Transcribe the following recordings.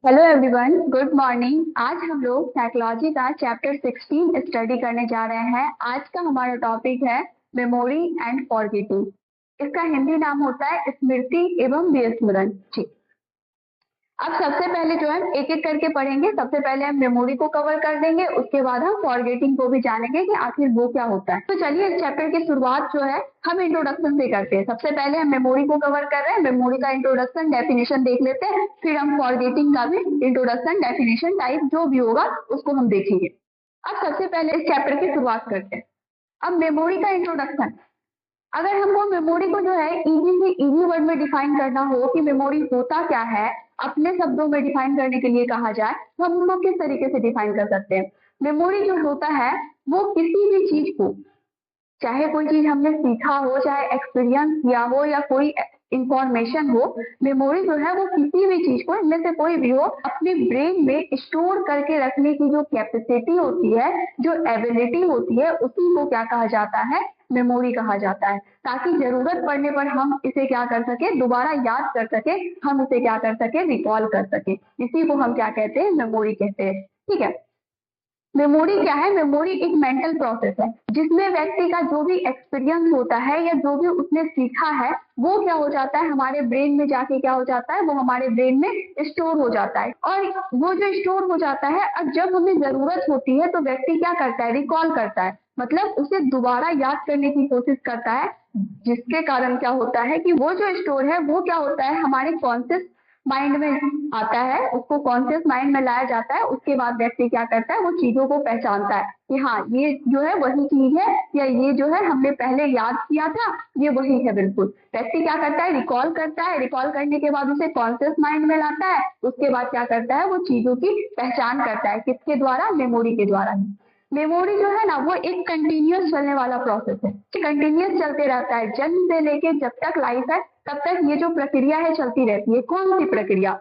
Hello everyone, good morning. आज हम लोग साइकोलॉजी का चैप्टर 16 स्टडी करने जा रहे हैं। आज का हमारा टॉपिक है मेमोरी एंड फॉरगेटिंग। इसका हिंदी नाम होता है स्मृति एवं विस्मरण। ठीक, अब सबसे पहले जो है एक एक करके पढ़ेंगे। सबसे पहले हम मेमोरी को कवर कर देंगे, उसके बाद हम फॉरगेटिंग को भी जानेंगे कि आखिर वो क्या होता है। तो चलिए इस चैप्टर की शुरुआत जो है हम इंट्रोडक्शन से करते हैं। सबसे पहले हम मेमोरी को कवर कर रहे हैं, मेमोरी का इंट्रोडक्शन डेफिनेशन देख लेते हैं, फिर हम फॉरगेटिंग का भी इंट्रोडक्शन डेफिनेशन टाइप जो भी होगा उसको हम देखेंगे। अब सबसे पहले इस चैप्टर की शुरुआत करते हैं। अब मेमोरी का इंट्रोडक्शन, अगर हमको मेमोरी को जो है इजी से इजी वर्ड में डिफाइन करना हो कि मेमोरी होता क्या है, अपने शब्दों में डिफाइन करने के लिए कहा जाए तो हम उसको किस तरीके से डिफाइन कर सकते हैं। मेमोरी जो होता है वो किसी भी चीज को, चाहे कोई चीज हमने सीखा हो, चाहे एक्सपीरियंस किया हो या कोई इंफॉर्मेशन हो, मेमोरी जो है वो किसी भी चीज को, इनमें से कोई भी हो, अपने ब्रेन में स्टोर करके रखने की जो कैपेसिटी होती है, जो एबिलिटी होती है, उसी को क्या कहा जाता है, मेमोरी कहा जाता है। ताकि जरूरत पड़ने पर हम इसे क्या कर सके, दोबारा याद कर सके, हम इसे क्या कर सके, रिकॉल कर सके। इसी को हम क्या कहते हैं, मेमोरी कहते हैं। ठीक है, मेमोरी क्या है? मेमोरी एक मेंटल प्रोसेस है जिसमें व्यक्ति का जो भी एक्सपीरियंस होता है या जो भी उसने सीखा है वो क्या हो जाता है, हमारे ब्रेन में जाके क्या हो जाता है, वो हमारे ब्रेन में स्टोर हो जाता है। और वो जो स्टोर हो जाता है, अब जब हमें जरूरत होती है तो व्यक्ति क्या करता है, रिकॉल करता है, मतलब उसे दोबारा याद करने की कोशिश करता है। जिसके कारण क्या होता है कि वो जो स्टोर है वो क्या होता है, हमारे कॉन्शियस माइंड में आता है, उसको कॉन्शियस माइंड में लाया जाता है। उसके बाद व्यक्ति क्या करता है, वो चीजों को पहचानता है कि हाँ ये जो है वही चीज है, या ये जो है हमने पहले याद किया था, ये वही है। बिल्कुल, व्यक्ति क्या करता है, रिकॉल करता है। रिकॉल करने के बाद उसे कॉन्शियस माइंड में लाता है। उसके बाद क्या करता है, वो चीजों की पहचान करता है। किसके द्वारा? मेमोरी के द्वारा ही। मेमोरी जो है ना वो एक कंटिन्यूअस चलने वाला प्रोसेस है, कंटिन्यूअस चलते रहता है। जन्म से लेके जब तक लाइफ है तब तक ये जो प्रक्रिया है चलती रहती है। कौन सी प्रक्रिया?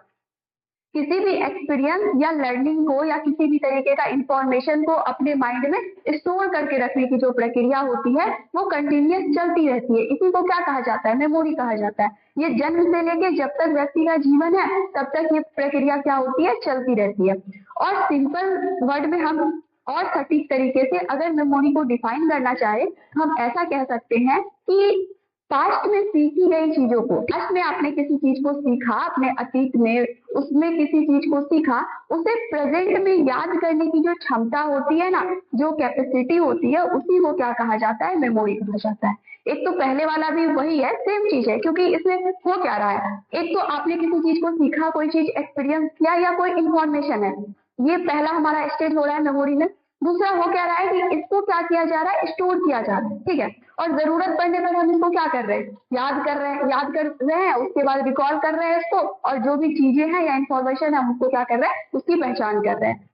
किसी भी एक्सपीरियंस या लर्निंग को या किसी भी तरीके का इंफॉर्मेशन को अपने माइंड में स्टोर करके रखने की जो प्रक्रिया होती है वो कंटिन्यूअस चलती रहती है। इसी को क्या कहा जाता है, मेमोरी कहा जाता है। ये जन्म से लेके जब तक व्यक्ति का जीवन है तब तक ये प्रक्रिया क्या होती है, चलती रहती है। और सिंपल वर्ड में हम और सटीक तरीके से अगर मेमोरी को डिफाइन करना चाहे तो हम ऐसा कह सकते हैं कि पास्ट में सीखी गई चीजों को, पास्ट में आपने किसी चीज को सीखा, अपने अतीत में उसमें किसी चीज को सीखा, उसे प्रेजेंट में याद करने की जो क्षमता होती है ना, जो कैपेसिटी होती है, उसी को क्या कहा जाता है, मेमोरी कहा जाता है। एक तो पहले वाला भी वही है, सेम चीज है, क्योंकि इसमें हो क्या रहा है, एक तो आपने किसी चीज को सीखा, कोई चीज एक्सपीरियंस किया या कोई इंफॉर्मेशन है, ये पहला हमारा स्टेज हो रहा है मेमोरी में। दूसरा हो क्या रहा है कि इसको क्या किया जा रहा है, स्टोर किया जा रहा है। ठीक है, और जरूरत पड़ने पर हम इसको क्या कर रहे हैं, याद कर रहे हैं, याद कर रहे हैं, उसके बाद रिकॉल कर रहे हैं इसको, और जो भी चीजें हैं या इंफॉर्मेशन है उसको क्या कर रहे हैं, उसकी पहचान कर रहे हैं।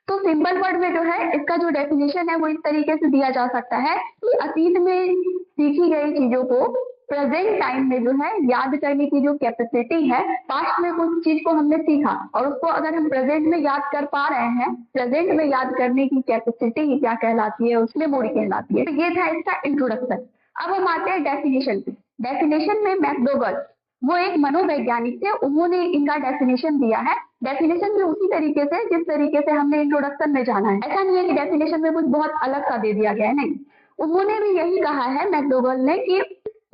तो सिंपल वर्ड में जो है इसका जो डेफिनेशन है वो इस तरीके से दिया जा सकता है कि अतीत में सीखी गई चीजों को प्रेजेंट टाइम में जो है याद करने की जो कैपेसिटी है, पास्ट में कुछ चीज को हमने सीखा और उसको अगर हम प्रेजेंट में याद कर पा रहे हैं, प्रेजेंट में याद करने की कैपेसिटी क्या कहलाती है, उसमें मेमोरी कहलाती है। तो ये था इसका इंट्रोडक्शन। अब हम आते हैं डेफिनेशन पे। डेफिनेशन में मैकडोगल, वो एक मनोवैज्ञानिक थे, उन्होंने इनका डेफिनेशन दिया है। डेफिनेशन भी उसी तरीके से जिस तरीके से हमने इंट्रोडक्शन में जाना है, ऐसा नहीं है कि डेफिनेशन में कुछ बहुत अलग सा दे दिया गया है, नहीं। उन्होंने भी यही कहा है मैकडोगल ने कि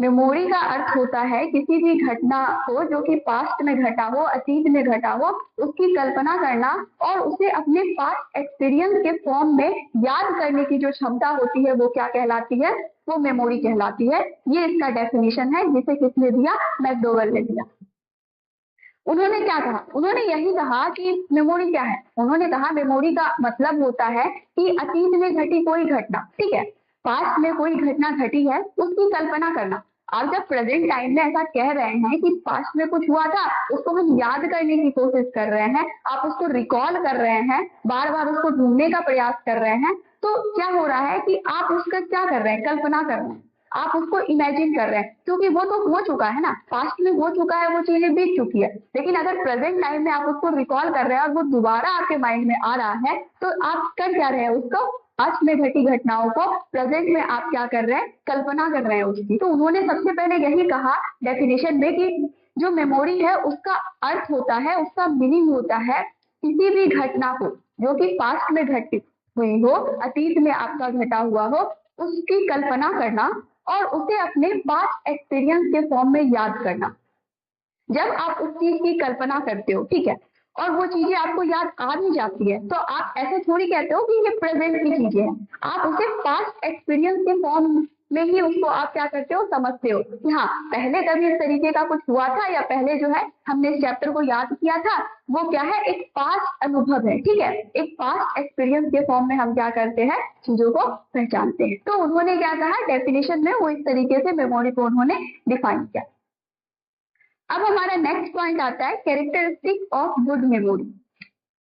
मेमोरी का अर्थ होता है किसी भी घटना को जो कि पास्ट में घटा हो, अतीत में घटा हो, उसकी कल्पना करना और उसे अपने पास्ट एक्सपीरियंस के फॉर्म में याद करने की जो क्षमता होती है वो क्या कहलाती है, वो मेमोरी कहलाती है। ये इसका डेफिनेशन है जिसे किसने दिया, मैकडोगल ने दिया। उन्होंने क्या कहा, उन्होंने यही कहा कि मेमोरी क्या है। उन्होंने कहा मेमोरी का मतलब होता है कि अतीत में घटी कोई घटना, ठीक है, पास्ट में कोई घटना घटी है उसकी कल्पना करना। आप जब प्रेजेंट टाइम में ऐसा कह रहे हैं कि पास्ट में कुछ हुआ था, उसको हम याद करने की कोशिश कर रहे हैं, आप उसको रिकॉल कर रहे हैं, बार बार उसको ढूंढने का प्रयास कर रहे हैं, तो क्या हो रहा है कि आप उसका क्या कर रहे हैं, कल्पना कर रहे हैं, आप उसको इमेजिन कर रहे हैं, क्योंकि वो तो हो चुका है ना, पास्ट में हो चुका है, वो चीजें बीत चुकी है। लेकिन अगर प्रेजेंट टाइम में आप उसको रिकॉल कर रहे हैं और वो दोबारा आपके माइंड में आ रहा है, तो आप कर क्या रहे हैं, उसको पास्ट में घटी घटनाओं को प्रेजेंट में आप क्या कर रहे हैं, कल्पना कर रहे हैं उसकी। तो उन्होंने सबसे पहले यही कहा डेफिनेशन में कि जो मेमोरी है उसका अर्थ होता है, उसका मीनिंग होता है किसी भी घटना को जो कि पास्ट में घटित हुई हो, अतीत में आपका घटा हुआ हो, उसकी कल्पना करना और उसे अपने पास्ट एक्सपीरियंस के फॉर्म में याद करना। जब आप उस चीज की कल्पना करते हो, ठीक है, और वो चीजें आपको याद आ भी जाती है, तो आप ऐसे थोड़ी कहते हो कि ये प्रेजेंट की चीजें हैं, आप उसे पास्ट एक्सपीरियंस के फॉर्म में ही उसको आप क्या करते हो, समझते हो कि हाँ पहले कभी इस तरीके का कुछ हुआ था, या पहले जो है हमने इस चैप्टर को याद किया था, वो क्या है, एक पास्ट अनुभव है, ठीक है, एक पास्ट एक्सपीरियंस के फॉर्म में हम क्या करते हैं, चीजों को पहचानते हैं। तो उन्होंने क्या कहा डेफिनेशन में, वो इस तरीके से मेमोरी को उन्होंने डिफाइन किया। अब हमारा नेक्स्ट पॉइंट आता है कैरेक्टरिस्टिक ऑफ गुड मेमोरी।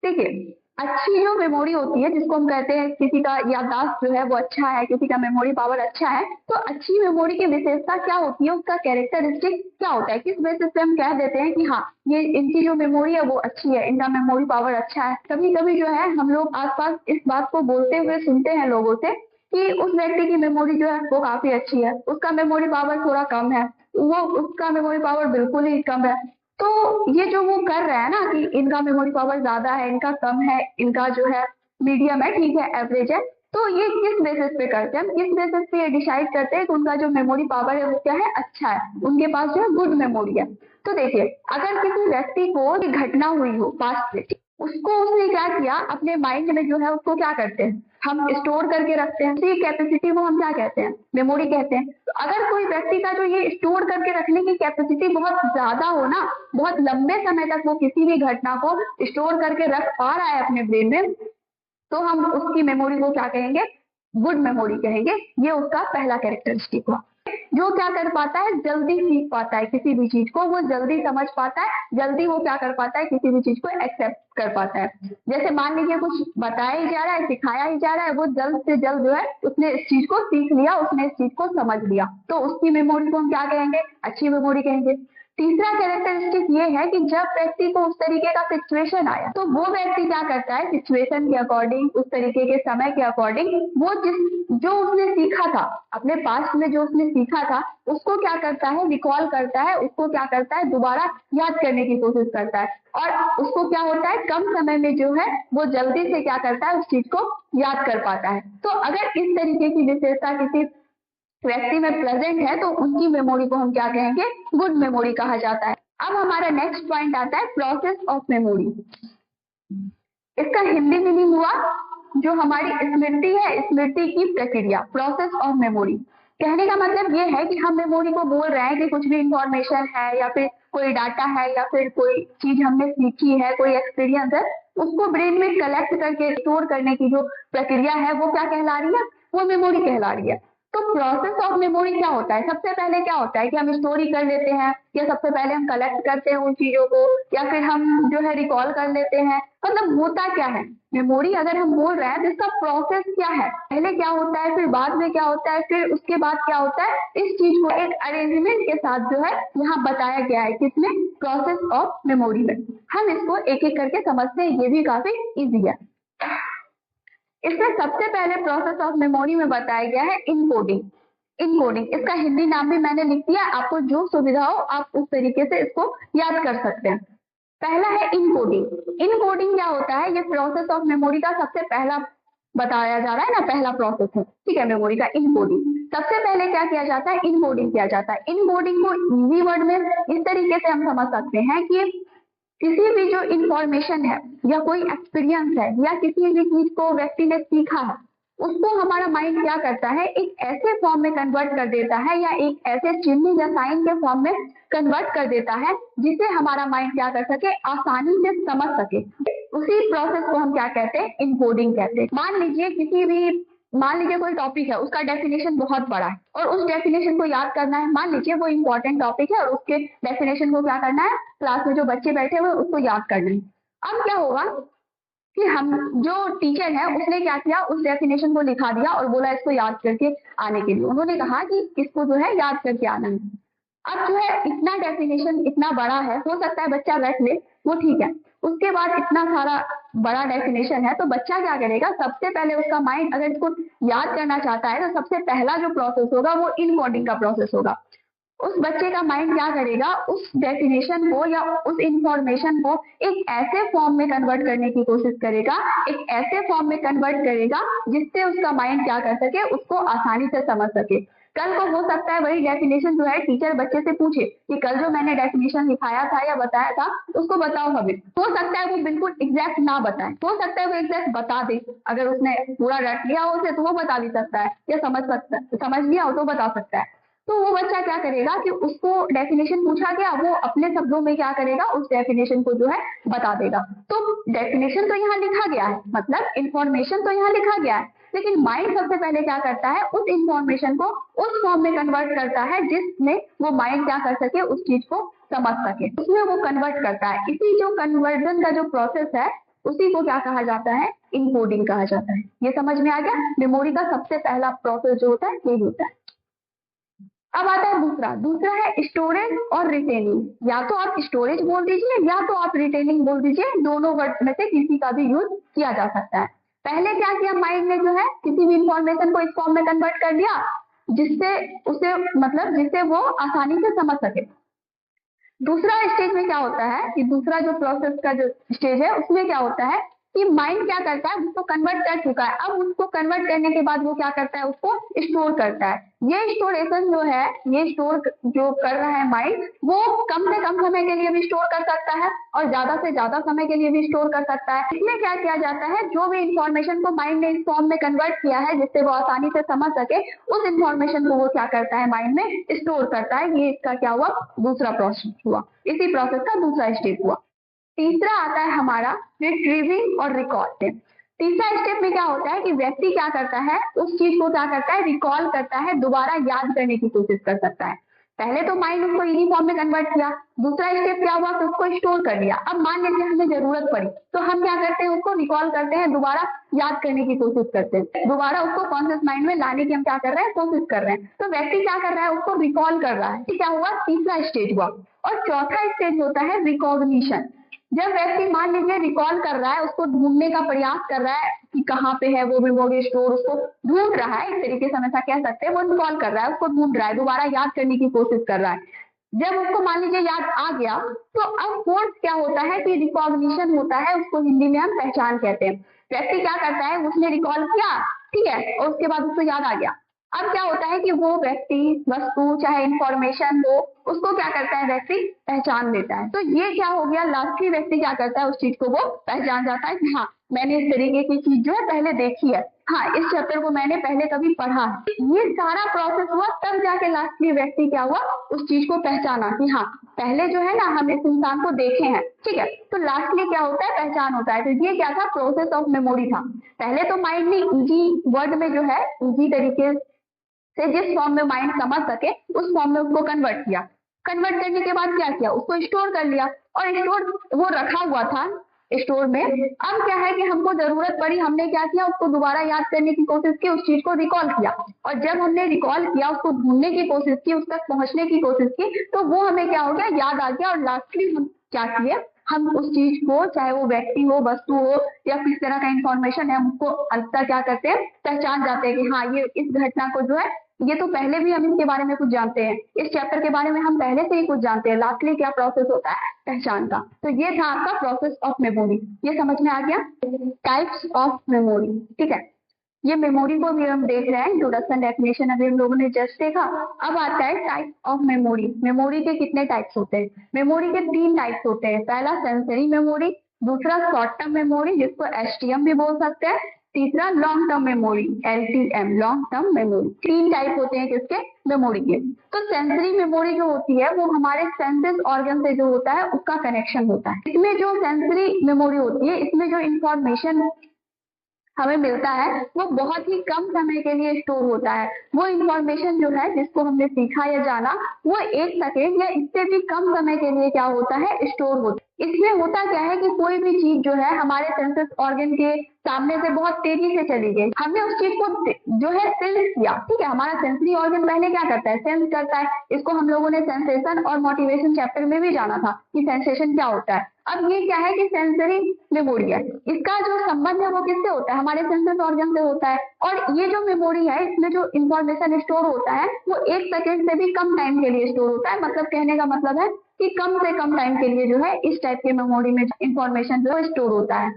देखिए, अच्छी जो मेमोरी होती है, जिसको हम कहते हैं किसी का याददाश्त जो है वो अच्छा है, किसी का मेमोरी पावर अच्छा है, तो अच्छी मेमोरी की विशेषता क्या होती है, उसका कैरेक्टरिस्टिक क्या होता है, किस बेसिस पे हम कह देते हैं कि हाँ ये इनकी जो मेमोरी है वो अच्छी है, इनका मेमोरी पावर अच्छा है। कभी कभी जो है हम लोग आसपास इस बात को बोलते हुए सुनते हैं लोगों से कि उस व्यक्ति की मेमोरी जो है वो काफी अच्छी है, उसका मेमोरी पावर थोड़ा कम है, वो उसका मेमोरी पावर बिल्कुल ही कम है। तो ये जो वो कर रहा है ना कि इनका मेमोरी पावर ज्यादा है, इनका कम है, इनका जो है मीडियम है, ठीक है, एवरेज है, तो ये किस बेसिस पे करते हैं, हम किस बेसिस पे ये डिसाइड करते हैं कि उनका जो मेमोरी पावर है वो क्या है, अच्छा है, उनके पास जो है गुड मेमोरी है। तो देखिए, अगर किसी व्यक्ति को एक घटना हुई हो पास्ट में, उसको उसने क्या किया, अपने माइंड में जो है उसको क्या करते हैं, हम स्टोर करके रखते हैं, उसी कैपेसिटी को हम क्या कहते हैं, मेमोरी कहते हैं। तो अगर कोई व्यक्ति का जो ये स्टोर करके रखने की कैपेसिटी बहुत ज्यादा हो ना, बहुत लंबे समय तक वो किसी भी घटना को स्टोर करके रख पा रहा है अपने ब्रेन में, तो हम उसकी मेमोरी को क्या कहेंगे, गुड मेमोरी कहेंगे। ये उसका पहला कैरेक्टरिस्टिक हुआ। जो क्या कर पाता है, जल्दी सीख पाता है किसी भी चीज को, वो जल्दी समझ पाता है, जल्दी वो क्या कर पाता है, किसी भी चीज को एक्सेप्ट कर पाता है। जैसे मान लीजिए कुछ बताया ही जा रहा है, सिखाया ही जा रहा है, वो जल्द से जल्द जो है उसने इस चीज को सीख लिया, उसने इस चीज को समझ लिया, तो उसकी मेमोरी को हम क्या कहेंगे, अच्छी मेमोरी कहेंगे। तीसरा कैरेक्टरिस्टिक ये है कि जब व्यक्ति को उस तरीके का सिचुएशन आया, तो वो व्यक्ति क्या करता है, सिचुएशन के अकॉर्डिंग, उस तरीके के समय के अकॉर्डिंग, वो जो उसने सीखा था, अपने पास्ट में जो उसने सीखा था, उसको क्या करता है, रिकॉल करता है, उसको क्या करता है, दोबारा याद करने की कोशिश करता है, और उसको क्या होता है, कम समय में जो है वो जल्दी से क्या करता है, उस चीज को याद कर पाता है। तो अगर इस तरीके की विशेषता किसी व्यक्ति में प्रेजेंट है, तो उनकी मेमोरी को हम क्या कहेंगे, गुड मेमोरी कहा जाता है। अब हमारा नेक्स्ट पॉइंट आता है प्रोसेस ऑफ मेमोरी। इसका हिंदी मीनिंग हुआ जो हमारी स्मृति है, स्मृति की प्रक्रिया, प्रोसेस ऑफ मेमोरी। कहने का मतलब ये है कि हम मेमोरी को बोल रहे हैं कि कुछ भी इंफॉर्मेशन है, या फिर कोई डाटा है, या फिर कोई चीज हमने सीखी है, कोई एक्सपीरियंस है, उसको ब्रेन में कलेक्ट करके स्टोर करने की जो प्रक्रिया है वो क्या कहला रही है, वो मेमोरी कहला रही है। तो प्रोसेस ऑफ मेमोरी क्या होता है, सबसे पहले क्या होता है कि हम स्टोरी कर लेते हैं, या सबसे पहले हम कलेक्ट करते हैं उन चीजों को, या फिर हम जो है रिकॉल कर लेते हैं, मतलब होता क्या है मेमोरी, अगर हम बोल रहे हैं तो इसका प्रोसेस क्या है, पहले क्या होता है, फिर बाद में क्या होता है, फिर उसके बाद क्या होता है, इस चीज को एक अरेंजमेंट के साथ जो है यहाँ बताया गया है, किसमें, प्रोसेस ऑफ मेमोरी में। हम इसको एक एक करके समझते हैं, ये भी काफी इजी है। इसमें सबसे पहले प्रोसेस ऑफ मेमोरी में बताया गया है इनकोडिंग। इनकोडिंग, इसका हिंदी नाम भी मैंने लिख दिया, आपको जो सुविधा हो आप उस तरीके से इसको याद कर सकते हैं। पहला है इनकोडिंग। इनकोडिंग क्या होता है, ये प्रोसेस ऑफ मेमोरी का सबसे पहला बताया जा रहा है ना, पहला प्रोसेस है, ठीक है, मेमोरी का इनकोडिंग। सबसे पहले क्या किया जाता है, इनकोडिंग किया जाता है। इनकोडिंग को इजी वर्ड में इस तरीके से हम समझ सकते हैं कि किसी भी जो इंफॉर्मेशन है, या कोई एक्सपीरियंस है, या किसी भी चीज को व्यक्ति ने सीखा है, उसको हमारा माइंड क्या करता है, एक ऐसे फॉर्म में कन्वर्ट कर देता है, या एक ऐसे चिन्ह या साइन के फॉर्म में कन्वर्ट कर देता है, जिसे हमारा माइंड क्या कर सके, आसानी से समझ सके। उसी प्रोसेस को हम क्या कहते हैं, इनकोडिंग कहते हैं। मान लीजिए कोई टॉपिक है, उसका डेफिनेशन बहुत बड़ा है, और उस डेफिनेशन को याद करना है, मान लीजिए वो इंपॉर्टेंट टॉपिक है, और उसके डेफिनेशन को क्या करना है, क्लास में जो बच्चे बैठे हुए उसको याद करना है। अब क्या होगा कि हम जो टीचर है उसने क्या किया, उस डेफिनेशन को लिखा दिया और बोला इसको याद करके आने के लिए, उन्होंने कहा कि इसको जो है याद करके आना है। अब जो है इतना डेफिनेशन इतना बड़ा है, हो सकता है बच्चा रट ले, वो ठीक है, उसके बाद इतना सारा बड़ा डेफिनेशन है, तो बच्चा क्या करेगा, सबसे पहले उसका माइंड अगर इसको याद करना चाहता है, तो सबसे पहला जो प्रोसेस होगा वो इनकोडिंग का प्रोसेस होगा। उस बच्चे का माइंड क्या करेगा, उस डेफिनेशन को या उस इंफॉर्मेशन को एक ऐसे फॉर्म में कन्वर्ट करने की कोशिश करेगा, एक ऐसे फॉर्म में कन्वर्ट करेगा जिससे उसका माइंड क्या कर सके, उसको आसानी से समझ सके। कल को हो सकता है वही डेफिनेशन जो है टीचर बच्चे से पूछे कि कल जो मैंने डेफिनेशन लिखाया था या बताया था उसको बताओ हमें। हो सकता है वो बिल्कुल एग्जैक्ट ना बताए, हो सकता है वो एग्जैक्ट बता दे, अगर उसने पूरा रट लिया हो उसे तो वो बता भी सकता है, या समझ लिया हो तो बता सकता है। तो वो बच्चा क्या करेगा कि उसको डेफिनेशन पूछा गया, वो अपने शब्दों में क्या करेगा, उस डेफिनेशन को जो है बता देगा। तो डेफिनेशन तो यहाँ लिखा गया है, मतलब इंफॉर्मेशन तो यहाँ लिखा गया है, लेकिन माइंड सबसे पहले क्या करता है, उस इंफॉर्मेशन को उस फॉर्म में कन्वर्ट करता है जिसमें वो माइंड क्या कर सके, उस चीज को समझ सके, उसमें वो कन्वर्ट करता है। इसी जो कन्वर्जन का जो प्रोसेस है उसी को क्या कहा जाता है, इनकोडिंग कहा जाता है। ये समझ में आ गया, मेमोरी का सबसे पहला प्रोसेस जो होता है यही होता है। अब आता है दूसरा है स्टोरेज और रिटेनिंग। या तो आप स्टोरेज बोल दीजिए या तो आप रिटेनिंग बोल दीजिए, दोनों वर्ड में से किसी का भी यूज किया जा सकता है। पहले क्या किया, माइंड ने जो है किसी भी इंफॉर्मेशन को इस फॉर्म में कन्वर्ट कर दिया जिससे उसे मतलब जिससे वो आसानी से समझ सके। दूसरा स्टेज में क्या होता है कि दूसरा जो प्रोसेस का जो स्टेज है उसमें क्या होता है कि माइंड क्या करता है, उसको कन्वर्ट कर चुका है, अब उसको कन्वर्ट करने के बाद वो क्या करता है, उसको स्टोर करता है। ये स्टोरेशन जो है, ये स्टोर जो कर रहा है माइंड, वो कम से कम समय के लिए भी स्टोर कर सकता है और ज्यादा से ज्यादा समय के लिए भी स्टोर कर सकता है। इसमें क्या किया जाता है, जो भी इंफॉर्मेशन को माइंड ने इस फॉर्म में कन्वर्ट किया है जिससे वो आसानी से समझ सके, उस इंफॉर्मेशन को वो क्या करता है, माइंड में स्टोर करता है। ये इसका क्या हुआ, दूसरा प्रोसेस हुआ, इसी प्रोसेस का दूसरा स्टेप हुआ। तीसरा आता है हमारा रिट्रीविंग और रिकॉल। तीसरा स्टेप में क्या होता है कि व्यक्ति क्या करता है, उस चीज को क्या करता है, रिकॉल करता है, दोबारा याद करने की कोशिश कर सकता है। पहले तो माइंड उसको इसी फॉर्म में कन्वर्ट किया, दूसरा स्टेप क्या हुआ कि उसको स्टोर कर लिया। अब मान लीजिए हमें जरूरत पड़ी तो हम क्या करते हैं, उसको रिकॉल करते हैं, दोबारा याद करने की कोशिश करते हैं, दोबारा उसको कॉन्शियस माइंड में लाने की हम क्या कर रहे हैं, कोशिश कर रहे हैं। तो व्यक्ति क्या कर रहा है, उसको रिकॉल कर रहा है। क्या हुआ, तीसरा स्टेज हुआ। और चौथा स्टेज होता है रिकॉग्निशन। जब व्यक्ति मान लीजिए रिकॉल कर रहा है, उसको ढूंढने का प्रयास कर रहा है कि कहाँ पे है वो मेमोरी स्टोर, उसको ढूंढ रहा है, एक तरीके से हम ऐसा कह सकते हैं, वो रिकॉल कर रहा है, उसको ढूंढ रहा है, दोबारा याद करने की कोशिश कर रहा है। जब उसको मान लीजिए याद आ गया तो अब फोर्थ क्या होता है कि रिकॉग्निशन होता है, उसको हिंदी में हम पहचान कहते हैं। व्यक्ति क्या करता है, उसने रिकॉल किया, ठीक है, और उसके बाद उसको याद आ गया। अब क्या होता है कि वो व्यक्ति, वस्तु चाहे इंफॉर्मेशन हो, उसको क्या करता है, व्यक्ति पहचान लेता है। तो ये क्या हो गया, लास्टली व्यक्ति क्या करता है, उस चीज को वो पहचान जाता है कि हाँ मैंने इस तरीके की चीज जो है पहले देखी है, हाँ इस चैप्टर को मैंने पहले कभी पढ़ा है। ये सारा प्रोसेस हुआ, तब जाके लास्टली व्यक्ति क्या हुआ, उस चीज को पहचाना कि हाँ पहले जो है ना हम इस इंसान को देखे हैं, ठीक है। तो लास्टली क्या होता है, पहचान होता है। तो ये क्या था, प्रोसेस ऑफ मेमोरी था। पहले तो माइंड ने इजी वर्ड में जो है, इजी तरीके से जिस फॉर्म में माइंड समझ सके उस फॉर्म में उसको कन्वर्ट किया। कन्वर्ट करने के बाद क्या किया, उसको स्टोर कर लिया, और स्टोर वो रखा हुआ था स्टोर में। अब क्या है कि हमको जरूरत पड़ी, हमने क्या किया, उसको दोबारा याद करने की कोशिश की, उस चीज को रिकॉल किया, और जब हमने रिकॉल किया, उसको ढूंढने की कोशिश की, उस तक पहुंचने की कोशिश की, तो वो हमें क्या हो गया, याद आ गया। और लास्टली हम क्या किए, हम उस चीज को, चाहे वो व्यक्ति हो, वस्तु हो, या किस तरह का इंफॉर्मेशन है, हम उसको अंततः क्या करते हैं, पहचान जाते हैं कि हाँ ये इस घटना को जो है, ये तो पहले भी हम इसके बारे में कुछ जानते हैं, इस चैप्टर के बारे में हम पहले से ही कुछ जानते हैं। लास्टली क्या प्रोसेस होता है, पहचान का। तो ये था आपका प्रोसेस ऑफ मेमोरी। ये समझ में आ गया, टाइप्स ऑफ मेमोरी, ठीक है। ये मेमोरी को भी हम देख रहे हैं, इंट्रोडक्शन डेफिनेशन अभी हम लोगों ने जस्ट देखा। अब आता है टाइप ऑफ मेमोरी। मेमोरी के कितने टाइप्स होते हैं, मेमोरी के 3 टाइप्स होते हैं। पहला सेंसरी मेमोरी, दूसरा शॉर्ट टर्म मेमोरी जिसको एसटीएम भी बोल सकते हैं, तीसरा long term memory, LTM, long term memory. 3 type होते हैं किसके, मेमोरी के। तो सेंसरी मेमोरी जो होती है वो हमारे सेंसेस ऑर्गन से जो होता है उसका कनेक्शन होता है। इसमें जो सेंसरी मेमोरी होती है, इसमें जो इंफॉर्मेशन हमें मिलता है वो बहुत ही कम समय के लिए स्टोर होता है। वो इंफॉर्मेशन जो है जिसको हमने सीखा या जाना, वो 1 सेकेंड या इससे भी कम समय के लिए क्या होता है, स्टोर होता है। इसमें होता क्या है कि कोई भी चीज जो है हमारे सेंसस ऑर्गन के सामने से बहुत तेजी से चली गई, हमने उस चीज को जो है सेंस किया, ठीक है। हमारा सेंसरी ऑर्गन पहले क्या करता है, सेंस करता है। इसको हम लोगों ने सेंसेशन और मोटिवेशन चैप्टर में भी जाना था कि सेंसेशन क्या होता है। अब ये क्या है कि सेंसरी मेमोरी है, इसका जो संबंध है वो किससे होता है, हमारे सेंसस ऑर्गन से होता है। और ये जो मेमोरी है इसमें जो इंफॉर्मेशन स्टोर होता है वो 1 सेकेंड से भी कम टाइम के लिए स्टोर होता है। मतलब कहने का मतलब है कि कम से कम टाइम के लिए जो है इस टाइप के मेमोरी में इंफॉर्मेशन जो स्टोर होता है।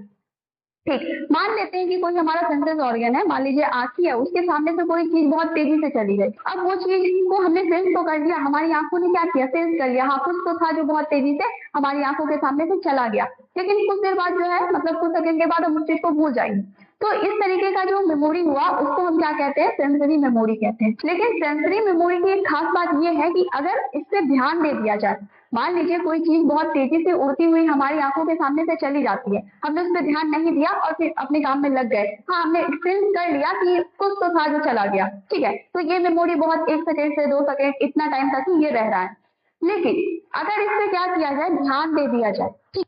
ठीक, मान लेते हैं कि कोई हमारा सेंसस ऑर्गन है, मान लीजिए आंखी है, उसके सामने से कोई चीज बहुत तेजी से चली गई। अब वो चीज को हमने सेंस तो कर लिया, हमारी आंखों ने क्या किया, सेंस कर लिया, हाँ कुछ तो था जो बहुत तेजी से हमारी आंखों के सामने से चला गया, लेकिन कुछ देर बाद जो है मतलब कुछ सेकंड के बाद हम उस चीज को भूल जाएंगे। तो इस तरीके का जो मेमोरी हुआ उसको हम क्या कहते हैं, सेंसरी मेमोरी कहते हैं। लेकिन सेंसरी मेमोरी की एक खास बात यह है कि अगर इस पे ध्यान दे दिया जाए, मान लीजिए कोई चीज बहुत तेजी से उड़ती हुई हमारी आंखों के सामने से चली जाती है, हमने उस पर ध्यान नहीं दिया और फिर अपने काम में लग गए, हाँ हमने सेंस कर लिया कि कुछ तो था जो चला गया, ठीक है, तो ये मेमोरी बहुत 1 सेकेंड से 2 सेकेंड इतना टाइम तक ही ये रह रहा है। लेकिन अगर इस पे क्या किया जाए, ध्यान दे दिया जाए, ठीक,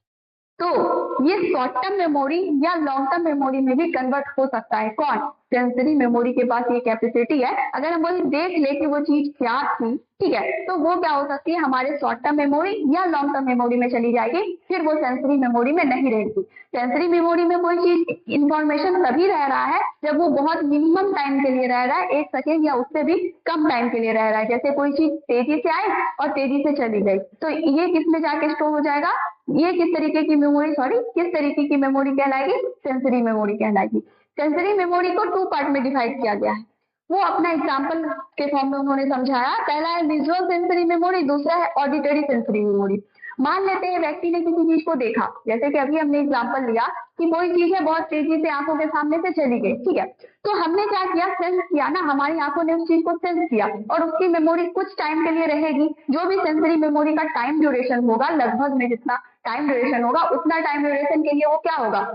तो ये शॉर्ट टर्म मेमोरी या लॉन्ग टर्म मेमोरी में भी कन्वर्ट हो सकता है। कौन, सेंसरी मेमोरी के पास ये कैपेसिटी है, अगर हम वही देख ले कि वो चीज क्या थी, ठीक है, तो वो क्या हो सकती है, हमारे शॉर्ट टर्म मेमोरी या लॉन्ग टर्म मेमोरी में चली जाएगी, फिर वो सेंसरी मेमोरी में नहीं रहेगी। सेंसरी मेमोरी में कोई चीज इंफॉर्मेशन तभी रह रहा है जब वो बहुत मिनिमम टाइम के लिए रह रहा है, 1 सेकेंड या उससे भी कम टाइम के लिए रह रहा है। जैसे कोई चीज तेजी से आई और तेजी से चली गई, तो ये किस में जाके स्टोर हो जाएगा, ये किस तरीके की मेमोरी, सॉरी किस तरीके की मेमोरी कहलाएगी, सेंसरी मेमोरी कहलाएगी। सेंसरी मेमोरी को 2 पार्ट में डिवाइड किया गया है, वो अपना एग्जाम्पल के फॉर्म में उन्होंने समझाया। पहला है विजुअल सेंसरी मेमोरी, दूसरा है ऑडिटरी सेंसरी मेमोरी। मान लेते हैं व्यक्ति ने किसी चीज को देखा, जैसे कि अभी हमने एग्जाम्पल लिया कि कोई चीज है बहुत तेजी से आंखों के सामने से चली गई, ठीक है, तो हमने क्या किया, सेंस किया ना, हमारी आंखों ने उस चीज को सेंस किया और उसकी मेमोरी कुछ टाइम के लिए रहेगी। जो भी सेंसरी मेमोरी का टाइम ड्यूरेशन होगा, लगभग में जितना टाइम ड्यूरेशन होगा उतना टाइम ड्यूरेशन के लिए वो क्या होगा,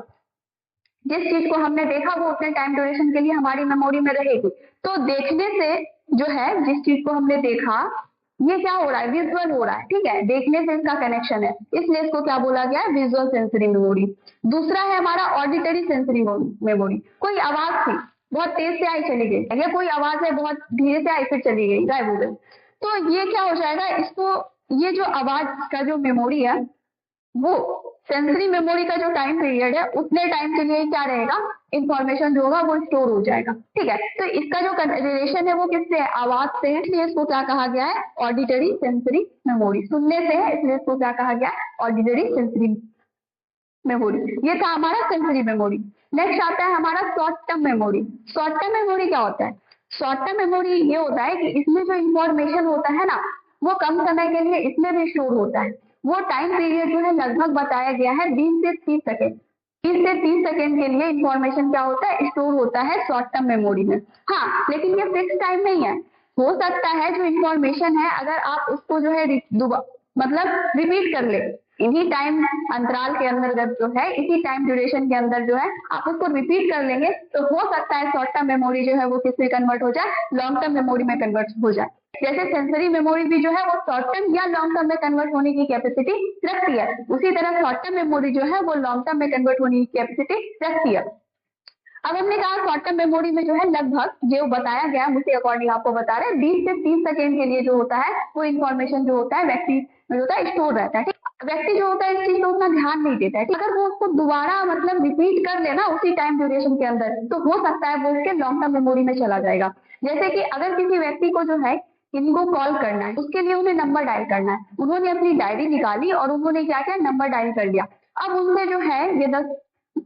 जिस चीज को हमने देखा वो उतने टाइम ड्यूरेशन के लिए हमारी मेमोरी में रहेगी। तो देखने से जो है, जिस चीज को हमने देखा ये क्या हो रहा है, विजुअल हो रहा है, ठीक है, देखने से इसका कनेक्शन है, इसलिए इसको क्या बोला गया है, विजुअल सेंसरी मेमोरी। दूसरा है हमारा ऑडिटरी सेंसरी मेमोरी। कोई आवाज थी, बहुत तेज से आई चली गई, या कोई आवाज है बहुत धीरे से आई फिर चली गई, गायब हो गई, तो ये क्या हो जाएगा, इसको ये जो आवाज का जो मेमोरी है वो सेंसरी मेमोरी का जो टाइम पीरियड है उतने टाइम के लिए क्या रहेगा, इंफॉर्मेशन जो होगा वो स्टोर हो जाएगा, ठीक है। तो इसका जो रिलेशन है वो किससे है, आवाज से है, इसलिए इसको क्या कहा गया है, ऑडिटरी सेंसरी मेमोरी। सुनने से है इसलिए इसको क्या कहा गया है, ऑडिटरी सेंसरी मेमोरी। ये था हमारा सेंसरी मेमोरी। नेक्स्ट आता है हमारा short term memory. Short term memory क्या होता है, शॉर्ट टर्म मेमोरी ये होता है कि इसमें जो इंफॉर्मेशन होता है ना वो कम समय के लिए इसमें भी स्टोर होता है। वो टाइम पीरियड जो है लगभग बताया गया है 20 से 30 सेकेंड, 30 से 30 सेकेंड के लिए इंफॉर्मेशन क्या होता है, स्टोर होता है शॉर्ट टर्म मेमोरी में। हाँ लेकिन ये फिक्स टाइम नहीं है, हो सकता है जो इंफॉर्मेशन है अगर आप उसको जो है मतलब रिपीट कर ले, इन्हीं टाइम अंतराल के अंतर्गत जो है, इसी टाइम ड्यूरेशन के अंदर जो है आप उसको रिपीट कर लेंगे तो हो सकता है शॉर्ट टर्म मेमोरी जो है वो किसमें कन्वर्ट हो जाए, लॉन्ग टर्म मेमोरी में कन्वर्ट हो जाए। जैसे सेंसरी मेमोरी भी जो है वो शॉर्ट टर्म या लॉन्ग टर्म में कन्वर्ट होने की कैपेसिटी रखती है, उसी तरह शॉर्ट टर्म मेमोरी जो है वो लॉन्ग टर्म में कन्वर्ट होने की कैपेसिटी रखती है। अब हमने कहा शॉर्ट टर्म मेमोरी में जो है लगभग जो बताया गया मुझे अकॉर्डिंग आपको बता रहे हैं 20 से 30 सेकेंड के लिए जो होता है वो इन्फॉर्मेशन जो होता है व्यक्ति में होता है स्टोर रहता है। व्यक्ति जो होता है इस चीज को उतना ध्यान नहीं देता है, अगर वो उसको दोबारा मतलब रिपीट कर लेना उसी टाइम ड्यूरेशन के अंदर तो हो सकता है वो उसके लॉन्ग टर्म मेमोरी में चला जाएगा। जैसे कि अगर किसी व्यक्ति को जो है इनको कॉल करना है उसके लिए उन्हें नंबर डायल करना है, उन्होंने अपनी डायरी निकाली और उन्होंने क्या किया, नंबर डायल कर लिया। अब उनसे जो है ये 10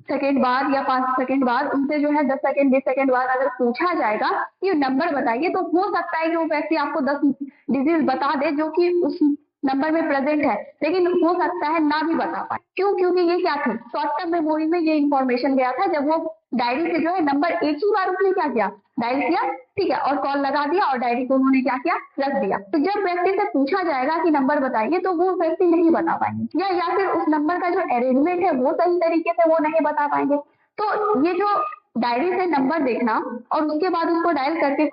सेकेंड बाद या 5 सेकेंड बाद उनसे जो है 10 सेकेंड 20 सेकेंड बाद अगर पूछा जाएगा कि नंबर बताइए तो हो सकता है कि वो व्यक्ति आपको 10 डिजिट बता दे जो कि उस नंबर में प्रेजेंट है, लेकिन हो सकता है ना भी बता पाए। क्यों, क्योंकि ये क्या थी, शॉर्ट टर्म मेमोरी में ये इंफॉर्मेशन गया था जब वो डायरी से जो है नंबर एक ही बार उसने क्या किया, डायल किया, ठीक है, और कॉल लगा दिया और डायरी को उन्होंने क्या किया, रख दिया। तो जब व्यक्ति से पूछा जाएगा कि नंबर बताइए तो वो व्यक्ति नहीं बता पाएंगे, या फिर उस नंबर का जो अरेंजमेंट है वो सही तरीके से वो नहीं बता पाएंगे। तो ये जो डायरी से नंबर देखना और उसके बाद उसको डायल करके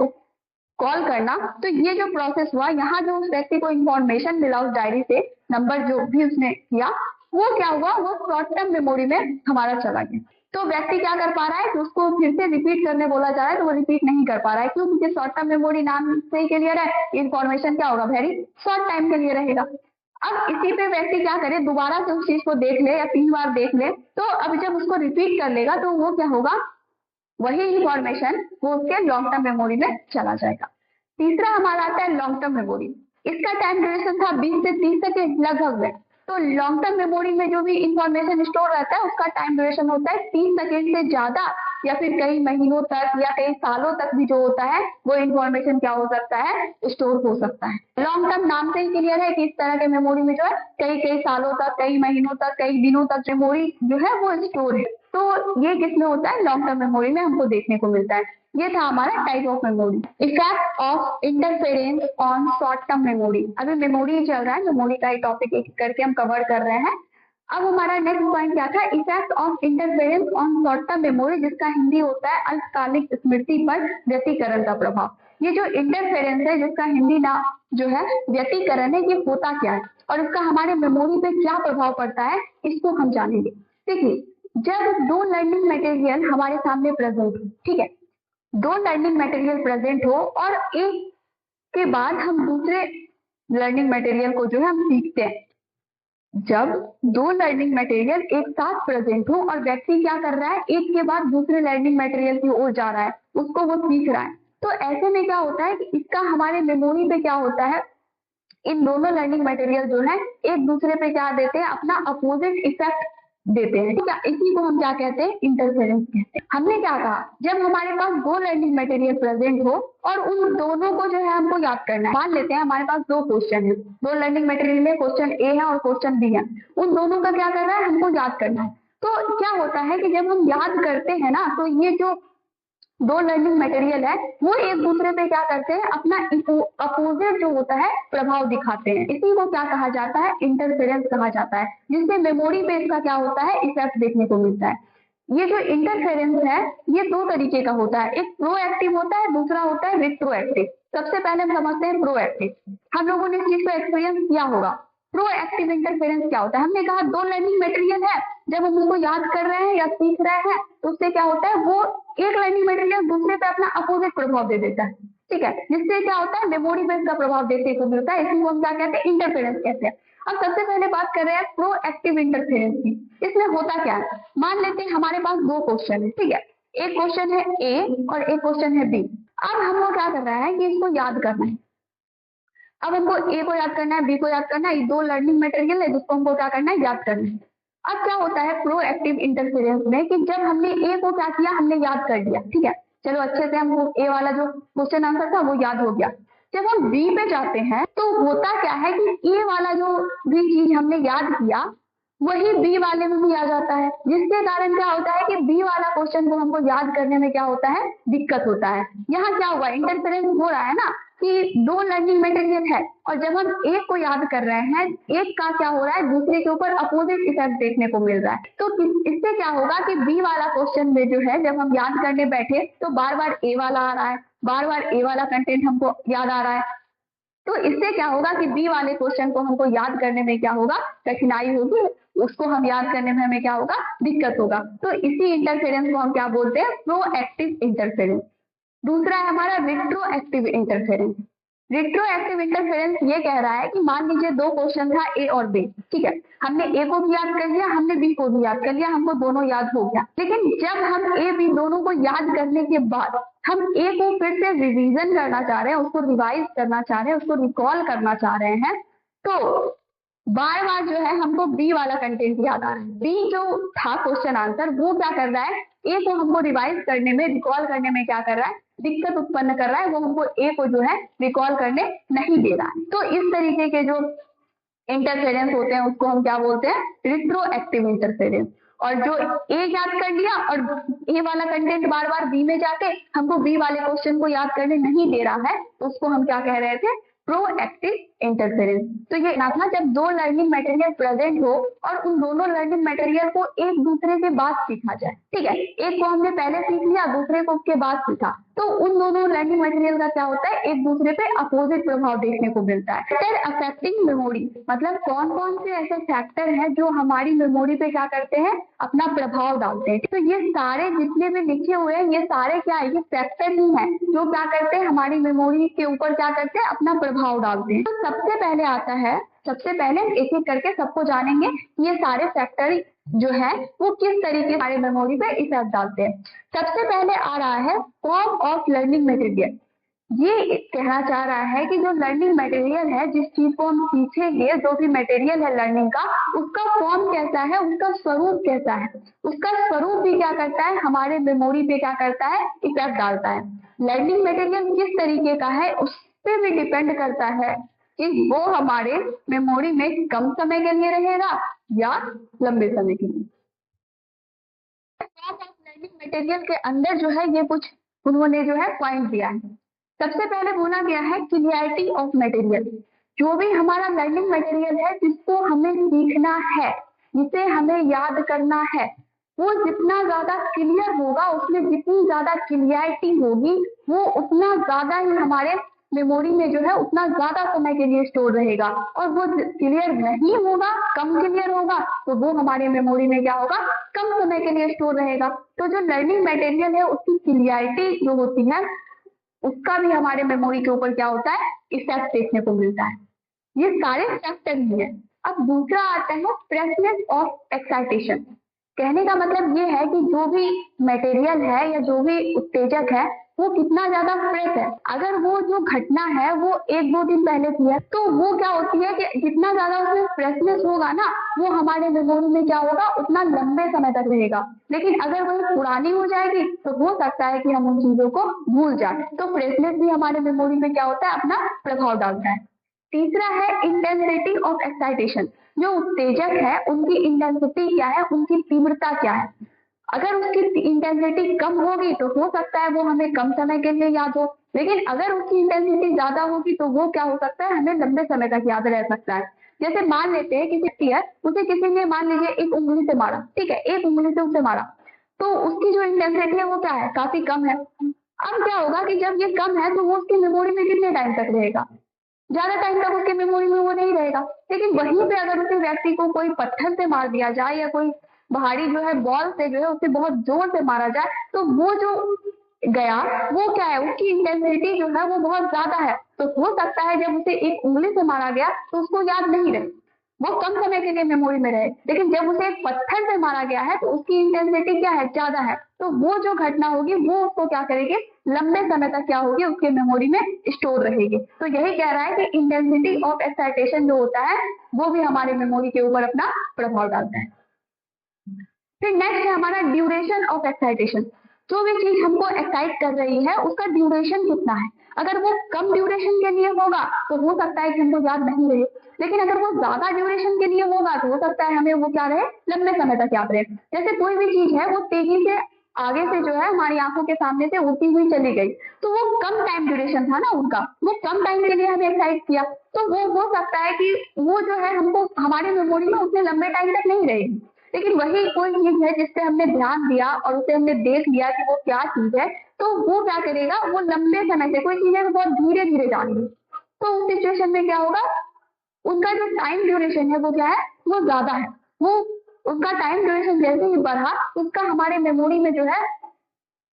कॉल करना, तो ये जो प्रोसेस हुआ यहाँ जो उस व्यक्ति को इंफॉर्मेशन मिला उस डायरी से, नंबर जो भी उसने किया वो क्या हुआ, वो शॉर्ट टर्म मेमोरी में हमारा चला गया। तो व्यक्ति क्या कर पा रहा है कि उसको फिर से रिपीट करने बोला जा रहा है तो वो रिपीट नहीं कर पा रहा है। क्यों? क्योंकि शॉर्ट टर्म मेमोरी नाम से ही क्लियर है, इन्फॉर्मेशन क्या होगा, वेरी शॉर्ट टाइम के लिए रहेगा। अब इसी पे व्यक्ति क्या करे, दोबारा से उस चीज को देख ले या 3 बार देख ले, तो अब जब उसको रिपीट कर लेगा तो वो क्या होगा, वही इंफॉर्मेशन वो उसके लॉन्ग टर्म मेमोरी में चला जाएगा। तीसरा हमारा आता है लॉन्ग टर्म मेमोरी। इसका टाइम ड्यूरेशन था 20 से 30 सेकेंड लगभग में। तो लॉन्ग टर्म मेमोरी में जो भी इंफॉर्मेशन स्टोर रहता है उसका टाइम ड्यूरेशन होता है 30 सेकेंड से ज्यादा, या फिर कई महीनों तक या कई सालों तक भी जो होता है वो इंफॉर्मेशन क्या हो सकता है, स्टोर हो सकता है। लॉन्ग टर्म नाम से ही क्लियर है कि इस तरह के मेमोरी में जो है कई कई सालों तक, कई महीनों तक, कई दिनों तक मेमोरी जो है वो स्टोर है। तो ये किसमें होता है, लॉन्ग टर्म मेमोरी में हमको देखने को मिलता है। ये था हमारा type of memory. Effect of interference on short term memory. अभी मेमोरी चल रहा है, मेमोरी का एक टॉपिक एक करके हम कवर कर रहे हैं। अब हमारा नेक्स्ट पॉइंट क्या था, effect of interference on short term memory, जिसका हिंदी होता है अल्पकालिक स्मृति पर व्यतिकरण का प्रभाव। ये जो इंटरफेरेंस है, जिसका हिंदी नाम जो है व्यतिकरण है, ये होता क्या है और इसका हमारे मेमोरी पे क्या प्रभाव पड़ता है, इसको हम जानेंगे। देखिए, जब दो लर्निंग मटेरियल हमारे सामने प्रेजेंट हो, ठीक है, दो लर्निंग मटेरियल प्रेजेंट हो और एक के बाद हम दूसरे लर्निंग मटेरियल को जो है हम सीखते हैं। जब दो लर्निंग मटेरियल एक साथ प्रेजेंट हो और व्यक्ति क्या कर रहा है, एक के बाद दूसरे लर्निंग मटेरियल की ओर जा रहा है, उसको वो सीख रहा है, तो ऐसे में क्या होता है कि इसका हमारे मेमोरी पे क्या होता है, इन दोनों लर्निंग मटेरियल जो है एक दूसरे पे क्या देते हैं, अपना अपोजिट इफेक्ट देते हैं। ठीक है, इसी को हम क्या कहते हैं, इंटरफेरेंस कहते हैं। हमने क्या कहा, जब हमारे पास दो लर्निंग मटेरियल प्रेजेंट हो और उन दोनों को जो है हमको याद करना है। मान लेते हैं हमारे पास दो क्वेश्चन है, दो लर्निंग मटेरियल में क्वेश्चन ए है और क्वेश्चन बी है, उन दोनों का क्या करना है, हमको याद करना है। तो क्या होता है कि जब हम याद करते हैं ना, तो ये जो दो लर्निंग मटेरियल है वो एक दूसरे पे क्या करते हैं, अपना अपोजिट जो होता है प्रभाव दिखाते हैं। इसी को क्या कहा जाता है, इंटरफेरेंस कहा जाता है, जिससे मेमोरी पे इसका क्या होता है, इफेक्ट देखने को मिलता है। ये जो इंटरफेरेंस है ये दो तरीके का होता है, एक प्रोएक्टिव होता है, दूसरा होता है रिट्रोएक्टिव। सबसे पहले हम समझते हैं प्रोएक्टिव। हम लोगों ने इस चीज को एक्सपीरियंस किया होगा। प्रोएक्टिव इंटरफेरेंस क्या होता है, हमने कहा दो लर्निंग मटेरियल है, जब हम उसको याद कर रहे हैं या सीख रहे हैं तो उससे क्या होता है, वो एक लर्निंग मटेरियल दूसरे पे अपना अपोजिट प्रभाव दे देता है। ठीक है, जिससे क्या होता है, मेमोरी पे इसका प्रभाव देखने को मिलता है। इसी को हम क्या कहते हैं, इंटरफेरेंस कहते हैं। अब सबसे पहले बात कर रहे हैं प्रोएक्टिव इंटरफेरेंस की। इसमें होता क्या है, मान लेते हैं हमारे पास दो क्वेश्चन है, ठीक है, एक क्वेश्चन है ए और एक क्वेश्चन है बी। अब हमको क्या कर रहा है कि इसको याद करना है। अब हमको ए को याद करना है, बी को याद करना है, ये दो लर्निंग मटेरियल है जिसको हमको क्या करना है, याद करना है। अब क्या होता है प्रोएक्टिव इंटरफेरेंस में कि जब हमने ए को क्या किया, हमने याद कर लिया, ठीक है, चलो अच्छे से हमको ए वाला जो क्वेश्चन आंसर था वो याद हो गया। जब हम बी पे जाते हैं तो होता क्या है कि ए वाला जो भी चीज हमने याद किया वही बी वाले में भी आ जाता है, जिसके कारण क्या होता है कि बी वाला क्वेश्चन को हमको याद करने में क्या होता है, दिक्कत होता है। यहाँ क्या हुआ, इंटरफेरेंस हो रहा है ना कि दो लर्निंग मटेरियल है और जब हम एक को याद कर रहे हैं, एक का क्या हो रहा है, दूसरे के ऊपर अपोजिट इफेक्ट देखने को मिल रहा है। तो इससे क्या होगा कि बी वाला क्वेश्चन में जो है जब हम याद करने बैठे तो बार बार ए वाला आ रहा है, बार बार ए वाला कंटेंट हमको याद आ रहा है। तो इससे क्या होगा कि बी वाले क्वेश्चन को हमको याद करने में क्या होगा, कठिनाई होगी, उसको हम याद करने में हमें क्या होगा, दिक्कत होगा। तो इसी इंटरफेरेंस को हम क्या बोलते हैं, प्रोएक्टिव इंटरफेरेंस। दूसरा है हमारा रिट्रोएक्टिव इंटरफेरेंस। रिट्रोएक्टिव इंटरफेरेंस ये कह रहा है कि मान लीजिए दो क्वेश्चन था ए और बी, ठीक है, हमने ए को भी याद कर लिया, हमने बी को भी याद कर लिया, हमको दोनों याद हो गया। लेकिन जब हम ए बी दोनों को याद करने के बाद हम ए को फिर से रिवीजन करना चाह रहे हैं, उसको रिवाइज करना चाह रहे हैं, उसको रिकॉल करना चाह रहे हैं, तो बार बार जो है हमको बी वाला कंटेंट याद आ रहा है। बी जो था क्वेश्चन आंसर वो क्या कर रहा है, ए को हमको रिवाइज करने में, रिकॉल करने में क्या कर रहा है, दिक्कत उत्पन्न कर रहा है, वो हमको ए को जो है रिकॉल करने नहीं दे रहा है। तो इस तरीके के जो इंटरफेरेंस होते हैं उसको हम क्या बोलते हैं, रिट्रोएक्टिव इंटरफेरेंस। और जो ए याद कर लिया और ए वाला कंटेंट बार बार बी में जाके हमको बी वाले क्वेश्चन को याद करने नहीं दे रहा है, तो उसको हम क्या कह रहे थे, प्रोएक्टिव इंटरफेरेंस। तो ये ना था जब दो लर्निंग मटेरियल प्रेजेंट हो और उन दोनों लर्निंग मटेरियल को एक दूसरे के बाद सीखा जाए। ठीक है, एक को हमने पहले सीख लिया, दूसरे को उसके बाद सीखा, तो उन दोनों लर्निंग मटेरियल का क्या होता है, एक दूसरे पे अपोजिट प्रभाव देखने को मिलता है। फैक्टर अफेक्टिंग मेमोरी मतलब कौन कौन से ऐसे फैक्टर हैं जो हमारी मेमोरी पे क्या करते हैं, अपना प्रभाव डालते हैं। तो ये सारे जितने भी लिखे हुए हैं ये सारे क्या है, ये फैक्टर ही हैं जो क्या करते हैं, हमारी मेमोरी के ऊपर क्या करते हैं, अपना प्रभाव डालते हैं। तो सबसे पहले आता है, सबसे पहले एक एक करके सबको जानेंगे ये सारे फैक्टर जो है वो किस तरीके से हमारे मेमोरी पे इफेक्ट डालते हैं। सबसे पहले आ रहा है फॉर्म ऑफ लर्निंग मटेरियल। ये कहना चाह रहा है कि जो लर्निंग मटेरियल है, जिस चीज को हम सीखेंगे, जो भी मटेरियल है लर्निंग का, उसका फॉर्म कैसा है, उसका स्वरूप कैसा है, उसका स्वरूप भी क्या करता है, हमारे मेमोरी पे क्या करता है, इफेक्ट डालता है। लर्निंग मटेरियल किस तरीके का है उस पर भी डिपेंड करता है कि वो हमारे मेमोरी में कम समय के लिए रहेगा या लंबे समय के लिए। लर्निंग मटेरियल के अंदर जो है ये कुछ उन्होंने जो है पॉइंट दिया है। सबसे पहले बोला गया है क्लियरिटी ऑफ मटेरियल। जो भी हमारा लर्निंग मटेरियल है जिसको हमें सीखना है, जिसे हमें याद करना है, वो जितना ज्यादा क्लियर होगा, उसमें जितनी ज्यादा क्लियरिटी होगी, वो उतना ज्यादा ही हमारे मेमोरी में जो है उतना ज्यादा समय के लिए स्टोर रहेगा। और वो क्लियर नहीं होगा, कम क्लियर होगा, तो वो हमारे मेमोरी में क्या होगा, कम समय के लिए स्टोर रहेगा। तो जो लर्निंग मटेरियल है उसकी क्लियरिटी जो होती है उसका भी हमारे मेमोरी के ऊपर क्या होता है, इफेक्ट देखने को मिलता है। ये सारे फैक्टर ही है। अब दूसरा आता है फ्रेशनेस ऑफ एक्साइटेशन। कहने का मतलब ये है कि जो भी मटेरियल है या जो भी उत्तेजक है वो कितना ज्यादा फ्रेश है। अगर वो जो घटना है वो एक दो दिन पहले की है तो वो क्या होती है कि जितना ज्यादा उसमें फ्रेशनेस होगा ना, वो हमारे मेमोरी में क्या होगा, उतना लंबे समय तक रहेगा। लेकिन अगर वो पुरानी हो जाएगी तो हो सकता है कि हम उन चीजों को भूल जाए। तो फ्रेशनेस भी हमारे मेमोरी में क्या होता है, अपना प्रभाव डालता है। तीसरा है इंटेंसिटी ऑफ एक्साइटेशन। जो उत्तेजक है उनकी इंटेंसिटी क्या है, उनकी तीव्रता क्या है। अगर उसकी इंटेंसिटी कम होगी तो हो सकता है वो हमें कम समय के लिए याद हो, लेकिन अगर उसकी इंटेंसिटी ज्यादा होगी तो वो क्या हो सकता है, हमें लंबे समय तक याद रह सकता है। जैसे मान लेते हैं किसी है, उसे किसी ने मान लीजिए एक उंगली से मारा, ठीक है, एक उंगली से उसे मारा, तो उसकी जो इंटेंसिटी है वो क्या है, काफी कम है। अब क्या होगा कि जब ये कम है तो वो उसकी मेमोरी में कितने टाइम तक रहेगा, ज्यादा टाइम तक उसके मेमोरी में वो नहीं रहेगा। लेकिन वहीं पे अगर उसे व्यक्ति को कोई पत्थर से मार दिया जाए या कोई भारी जो है बॉल से जो है उसे बहुत जोर से मारा जाए, तो वो जो गया वो क्या है, उसकी इंटेंसिटी जो है वो बहुत ज्यादा है। तो हो सकता है जब उसे एक उंगली से मारा गया तो उसको याद नहीं रहे, वो कम समय के लिए मेमोरी में रहे। लेकिन जब उसे एक पत्थर से मारा गया है तो उसकी इंटेंसिटी क्या है, ज्यादा है, तो वो जो घटना होगी वो उसको क्या करेगी, लंबे समय तक क्या होगी, उसके मेमोरी में स्टोर रहेगी। तो यही कह रहा है कि इंटेंसिटी ऑफ एक्साइटेशन जो होता है वो भी हमारे मेमोरी के ऊपर अपना प्रभाव डालता है। फिर नेक्स्ट है हमारा ड्यूरेशन ऑफ एक्साइटेशन। जो भी चीज हमको एक्साइट कर रही है उसका ड्यूरेशन कितना है। अगर वो कम ड्यूरेशन के लिए होगा तो हो सकता है कि हमको याद नहीं रहे, लेकिन अगर वो ज्यादा ड्यूरेशन के लिए होगा तो हो सकता है हमें वो क्या रहे, लंबे समय तक याद रहे। जैसे कोई भी चीज है वो तेजी से आगे से जो है हमारी आंखों के सामने से उड़ती हुई चली गई, तो वो कम टाइम ड्यूरेशन था ना उनका, वो कम टाइम के लिए हमें एक्साइट किया, तो वो हो सकता है कि वो जो है हमको हमारे मेमोरी में उतने लंबे टाइम तक नहीं रहेगी। लेकिन वही कोई चीज है जिसपे हमने ध्यान दिया और उसे हमने देख लिया कि वो क्या चीज है, तो वो क्या करेगा, वो लंबे समय से, कोई चीज है बहुत धीरे धीरे जा रही है, तो उस सिचुएशन में क्या होगा, उनका जो टाइम ड्यूरेशन है वो क्या है, वो ज्यादा है। वो उसका टाइम ड्यूरेशन जैसे ही बढ़ा उसका हमारे मेमोरी में जो है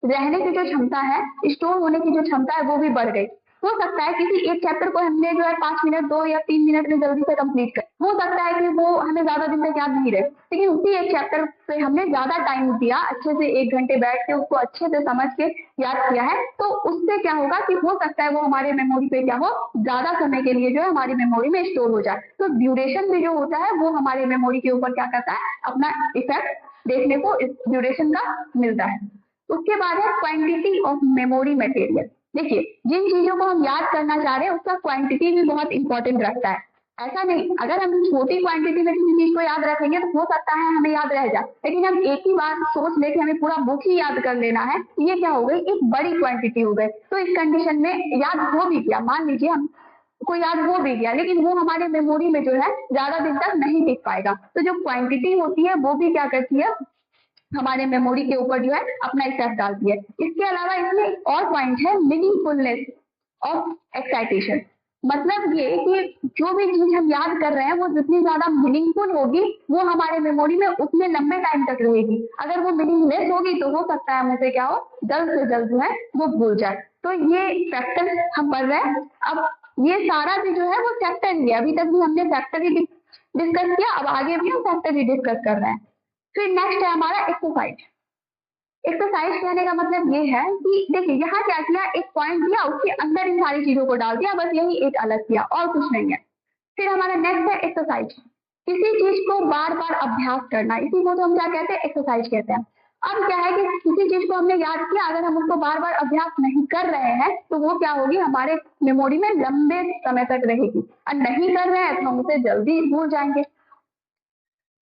रहने की जो क्षमता है, स्टोर होने की जो क्षमता है वो भी बढ़ गई। हो सकता है किसी एक चैप्टर को हमने जो है 5 मिनट 2 या 3 मिनट में जल्दी से कंप्लीट कर, हो सकता है कि वो हमें ज्यादा दिन तक याद नहीं रहे, लेकिन उसी एक चैप्टर पे हमने ज्यादा टाइम दिया, अच्छे से 1 घंटे बैठ के उसको अच्छे से समझ के याद किया है, तो उससे क्या होगा कि हो सकता है वो हमारे मेमोरी पे क्या हो, ज्यादा समय के लिए जो है हमारी मेमोरी में स्टोर हो जाए। तो ड्यूरेशन भी जो होता है वो हमारे मेमोरी के ऊपर क्या करता है, अपना इफेक्ट देखने को इस ड्यूरेशन का मिलता है। उसके बाद है क्वांटिटी ऑफ मेमोरी मटेरियल। देखिए जिन चीजों को हम याद करना चाह रहे हैं उसका क्वांटिटी भी बहुत इंपॉर्टेंट रखता है। ऐसा नहीं, अगर हम छोटी क्वांटिटी में किसी चीज को याद रखेंगे तो हो सकता है हमें याद रह जाए, लेकिन हम एक ही बार सोच ले कि हमें पूरा बुक ही याद कर लेना है, ये क्या हो गई, एक बड़ी क्वांटिटी हो गई। तो इस कंडीशन में याद हो भी गया, मान लीजिए हम को याद हो भी गया, लेकिन वो हमारे मेमोरी में जो है ज्यादा दिन तक नहीं टिक पाएगा। तो जो क्वांटिटी होती है वो भी क्या करती है, हमारे मेमोरी के ऊपर जो है अपना इफेक्ट डालती है। इसके अलावा इसमें एक और पॉइंट है, मीनिंगफुलनेस ऑफ एक्साइटेशन। मतलब ये कि जो भी चीज हम याद कर रहे हैं वो जितनी ज्यादा मीनिंगफुल होगी वो हमारे मेमोरी में उतने लंबे टाइम तक रहेगी। अगर वो मीनिंगलेस होगी तो हो सकता है मुझे क्या हो, जल्द से जल्द जो है वो भूल जाए। तो ये फैक्टर हम पढ़ रहे हैं। अब ये सारा भी जो है वो फैक्टर ही है, अभी तक भी हमने फैक्टर ही डिस्कस किया, अब आगे भी हम फैक्टर ही डिस्कस कर रहे हैं। फिर नेक्स्ट है हमारा एक्सरसाइज। एक्सरसाइज कहने का मतलब ये है कि देखिए यहाँ क्या किया, एक पॉइंट दिया, उसके अंदर इन सारी चीजों को डाल दिया, बस यही एक अलग किया और कुछ नहीं है। फिर हमारा नेक्स्ट है एक्सरसाइज, किसी चीज को बार बार अभ्यास करना, इसी को तो हम क्या कहते हैं, एक्सरसाइज कहते हैं। अब क्या है कि किसी चीज को हमने याद किया, अगर हम उसको बार बार अभ्यास नहीं कर रहे हैं तो वो क्या होगी, हमारे मेमोरी में लंबे समय तक रहेगी, और नहीं कर रहे हैं तो हम उसे जल्दी भूल जाएंगे।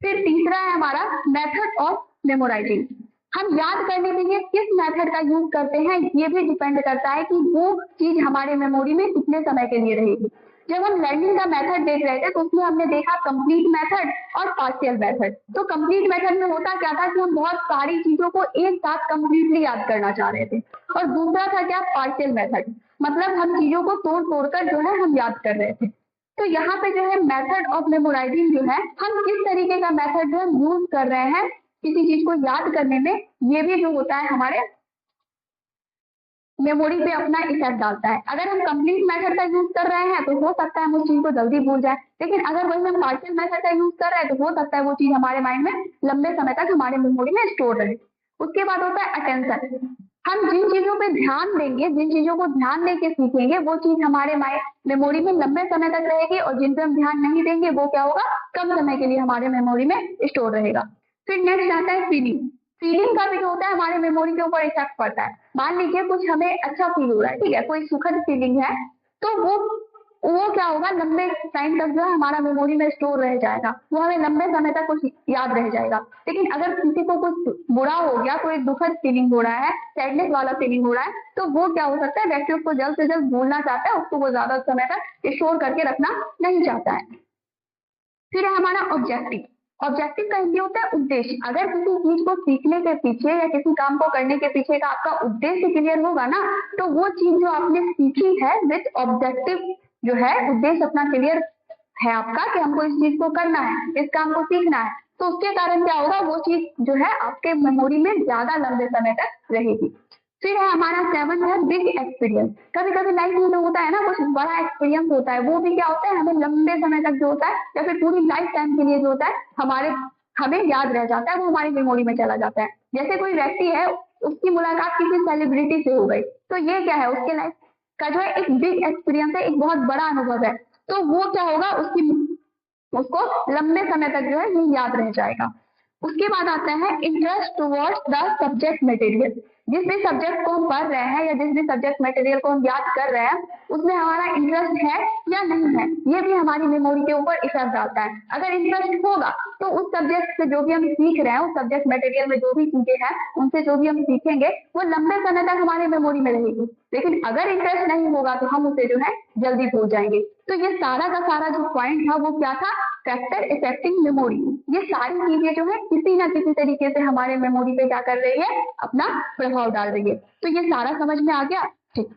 फिर तीसरा है हमारा मेथड ऑफ मेमोराइजिंग। हम याद करने के लिए किस मेथड का यूज करते हैं ये भी डिपेंड करता है कि वो चीज हमारे मेमोरी में कितने समय के लिए रहेगी। जब हम लर्निंग का मेथड देख रहे थे तो उसमें हमने देखा कंप्लीट मेथड और पार्शियल मेथड। तो कंप्लीट मेथड में होता क्या था कि हम बहुत सारी चीजों को एक साथ कंप्लीटली याद करना चाह रहे थे, और दूसरा था क्या, पार्शियल मेथड, मतलब हम चीजों को तोड़ तोड़ कर जो है हम याद कर रहे थे। तो यहाँ पे जो है मेथड ऑफ मेमोराइजिंग जो है, हम किस तरीके का मेथड जो है यूज कर रहे हैं किसी चीज को याद करने में, ये भी जो होता है हमारे मेमोरी पे अपना इफेक्ट डालता है। अगर हम कंप्लीट मेथड का यूज कर रहे हैं तो हो सकता है हम उस चीज को जल्दी भूल जाए, लेकिन अगर वही हम पार्शियल मेथड का यूज कर रहे हैं तो हो सकता है वो चीज हमारे माइंड में लंबे समय तक हमारे मेमोरी में स्टोर रहे। उसके बाद होता है अटेंशन। हम जिन चीजों पे ध्यान देंगे, जिन चीजों को ध्यान देके सीखेंगे, वो चीज हमारे मेमोरी में लंबे समय तक रहेगी, और जिन पे हम ध्यान नहीं देंगे वो क्या होगा, कम समय के लिए हमारे मेमोरी में स्टोर रहेगा। फिर नेक्स्ट आता है फीलिंग। फीलिंग का भी जो होता है हमारे मेमोरी के ऊपर इफेक्ट पड़ता है। मान लीजिए कुछ हमें अच्छा फील हो रहा है, ठीक है, कोई सुखद फीलिंग है, तो वो क्या होगा, लंबे टाइम तक जो है हमारा मेमोरी में स्टोर रह जाएगा, वो हमें लंबे समय तक कुछ याद रह जाएगा। लेकिन अगर किसी को कुछ बुरा हो गया, कोई दुखद फीलिंग हो रहा है, सैडनेस वाला फीलिंग हो रहा है, तो वो क्या हो सकता है, व्यक्ति उसको जल्द से जल्द भूलना चाहता है, उसको वो ज्यादा समय तक स्टोर करके रखना नहीं चाहता है। फिर है हमारा ऑब्जेक्टिव। ऑब्जेक्टिव का हिंदी होता है उद्देश्य। अगर किसी चीज को सीखने के पीछे या किसी काम को करने के पीछे का आपका उद्देश्य क्लियर होगा ना, तो वो चीज जो आपने सीखी है विथ ऑब्जेक्टिव जो है, उद्देश्य अपना क्लियर है आपका कि हमको इस चीज को करना है, इस काम को सीखना है, तो उसके कारण क्या होगा, वो चीज जो है आपके मेमोरी में ज्यादा लंबे समय तक रहेगी। फिर है हमारा 7 है बिग एक्सपीरियंस। कभी कभी लाइफ में जो होता है ना, कुछ बड़ा एक्सपीरियंस होता है, वो भी क्या होता है, हमें लंबे समय तक जो होता है या फिर पूरी लाइफ टाइम के लिए जो होता है हमें याद रह जाता है, वो हमारी मेमोरी में चला जाता है। जैसे कोई व्यक्ति है, उसकी मुलाकात किसी सेलिब्रिटी से हो गई, तो ये क्या है, उसके लाइफ का जो है एक बिग एक्सपीरियंस है, एक बहुत बड़ा अनुभव है, तो वो क्या होगा, उसको लंबे समय तक जो है ये याद रह जाएगा। उसके बाद आता है interest towards the subject material. जिस भी सब्जेक्ट को हम पढ़ रहे हैं या जिस भी सब्जेक्ट मटेरियल को हम याद कर रहे हैं, उसमें हमारा इंटरेस्ट है या नहीं है, ये भी हमारी मेमोरी के ऊपर इफेक्ट डालता है। अगर इंटरेस्ट होगा तो उस सब्जेक्ट से जो भी हम सीख रहे हैं, उस सब्जेक्ट मटेरियल में जो भी चीजें हैं, उनसे जो भी हम सीखेंगे वो लंबे समय तक हमारे मेमोरी में रहेगी। लेकिन अगर इंटरेस्ट नहीं होगा तो हम उसे जो है जल्दी भूल जाएंगे। तो ये सारा का सारा जो पॉइंट था वो क्या था, फैक्टर इफेक्टिंग मेमोरी। ये सारी चीजें जो है किसी ना किसी तरीके से हमारे मेमोरी पे क्या कर रही है, अपना प्रभाव डाल रही है। तो ये सारा समझ में आ गया, ठीक।